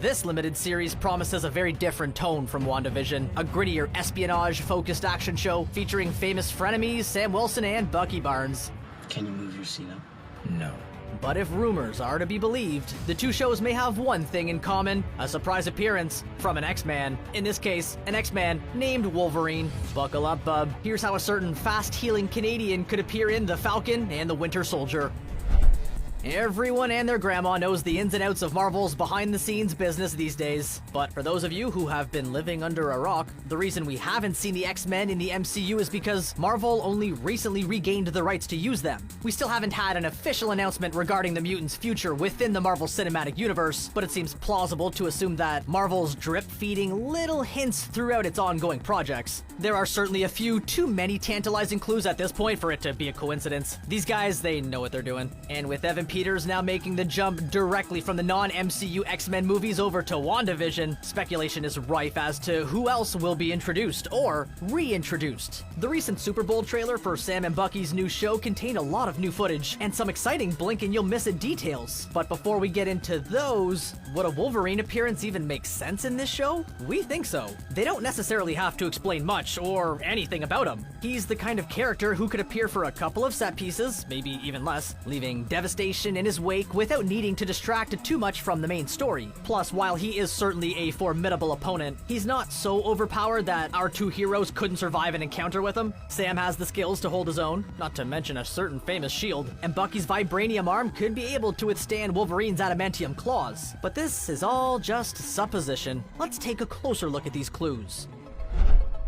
This limited series promises a very different tone from WandaVision, a grittier espionage-focused action show featuring famous frenemies Sam Wilson and Bucky Barnes. Can you move your seat up? No. But if rumors are to be believed, the two shows may have one thing in common: a surprise appearance from an X-Man. In this case, an X-Man named Wolverine. Buckle up, bub. Here's how a certain fast-healing Canadian could appear in The Falcon and the Winter Soldier. Everyone and their grandma knows the ins and outs of Marvel's behind-the-scenes business these days. But for those of you who have been living under a rock, the reason we haven't seen the X-Men in the MCU is because Marvel only recently regained the rights to use them. We still haven't had an official announcement regarding the mutants' future within the Marvel Cinematic Universe, but it seems plausible to assume that Marvel's drip-feeding little hints throughout its ongoing projects. There are certainly a few too many tantalizing clues at this point for it to be a coincidence. These guys, they know what they're doing. And with Evan Peters now making the jump directly from the non-MCU X-Men movies over to WandaVision, speculation is rife as to who else will be introduced or reintroduced. The recent Super Bowl trailer for Sam and Bucky's new show contained a lot of new footage and some exciting blink and you'll miss it details. But before we get into those, would a Wolverine appearance even make sense in this show? We think so. They don't necessarily have to explain much or anything about him. He's the kind of character who could appear for a couple of set pieces, maybe even less, leaving devastation in his wake without needing to distract too much from the main story. Plus, while he is certainly a formidable opponent, he's not so overpowered that our two heroes couldn't survive an encounter with him. Sam has the skills to hold his own, not to mention a certain famous shield, and Bucky's vibranium arm could be able to withstand Wolverine's adamantium claws. But this is all just supposition. Let's take a closer look at these clues.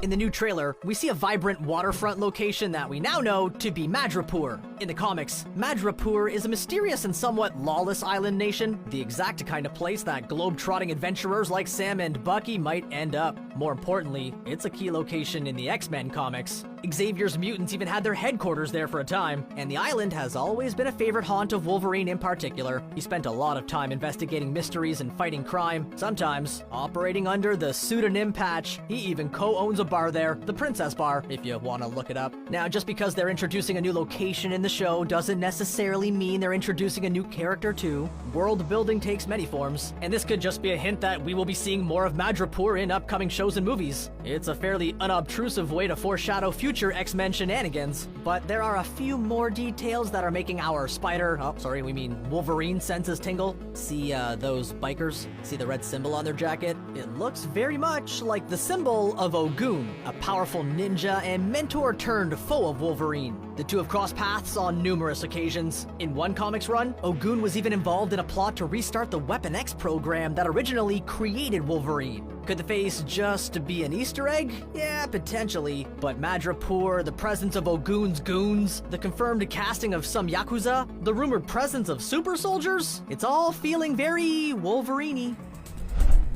In the new trailer, we see a vibrant waterfront location that we now know to be Madripoor. In the comics, Madripoor is a mysterious and somewhat lawless island nation, the exact kind of place that globe-trotting adventurers like Sam and Bucky might end up. More importantly, it's a key location in the X-Men comics. Xavier's mutants even had their headquarters there for a time, and the island has always been a favorite haunt of Wolverine in particular. He spent a lot of time investigating mysteries and fighting crime, sometimes operating under the pseudonym Patch. He even co-owns a bar there, the Princess Bar, if you want to look it up. Now, just because they're introducing a new location in the show doesn't necessarily mean they're introducing a new character too. World building takes many forms, and this could just be a hint that we will be seeing more of Madripoor in upcoming shows and movies. It's a fairly unobtrusive way to foreshadow future X-Men shenanigans, but there are a few more details that are making our Wolverine senses tingle. See those bikers? See the red symbol on their jacket? It looks very much like the symbol of Ogun, a powerful ninja and mentor turned foe of Wolverine. The two have crossed paths on numerous occasions. In one comics run, Ogun was even involved in a plot to restart the Weapon X program that originally created Wolverine. Could the face just be an Easter egg? Yeah, potentially. But Madripoor, the presence of Ogun's goons, the confirmed casting of some Yakuza, the rumored presence of super soldiers, it's all feeling very Wolverine-y.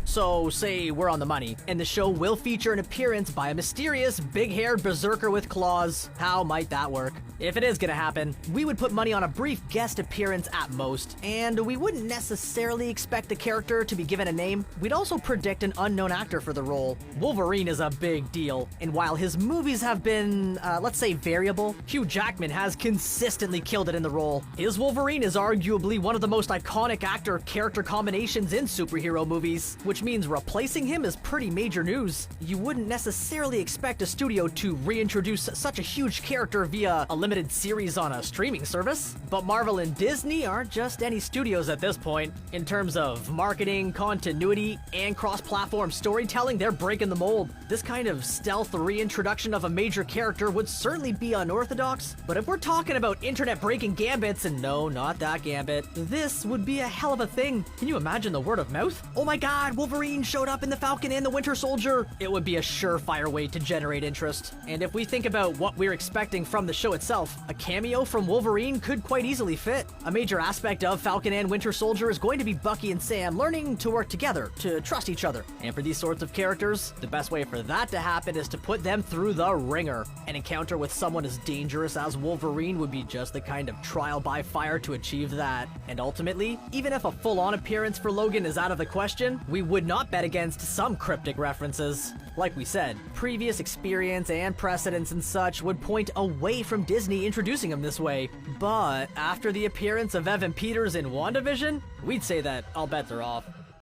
So, say we're on the money, and the show will feature an appearance by a mysterious, big-haired berserker with claws. How might that work? If it is gonna happen, we would put money on a brief guest appearance at most, and we wouldn't necessarily expect the character to be given a name. We'd also predict an unknown actor for the role. Wolverine is a big deal, and while his movies have been, let's say, variable, Hugh Jackman has consistently killed it in the role. His Wolverine is arguably one of the most iconic actor-character combinations in superhero movies, which means replacing him is pretty major news. You wouldn't necessarily expect a studio to reintroduce such a huge character via a limited series on a streaming service, but Marvel and Disney aren't just any studios at this point. In terms of marketing, continuity, and cross-platform storytelling, they're breaking the mold. This kind of stealth reintroduction of a major character would certainly be unorthodox, but if we're talking about internet-breaking gambits, and no, not that gambit, this would be a hell of a thing. Can you imagine the word of mouth? Oh my god, Wolverine showed up in The Falcon and the Winter Soldier! It would be a surefire way to generate interest. And if we think about what we're expecting from the show itself, a cameo from Wolverine could quite easily fit. A major aspect of Falcon and Winter Soldier is going to be Bucky and Sam learning to work together, to trust each other. And for these sorts of characters, the best way for that to happen is to put them through the ringer. An encounter with someone as dangerous as Wolverine would be just the kind of trial by fire to achieve that. And ultimately, even if a full-on appearance for Logan is out of the question, we would not bet against some cryptic references. Like we said, previous experience and precedents and such would point away from Disney introducing him this way. But after the appearance of Evan Peters in WandaVision, we'd say that all bets are off.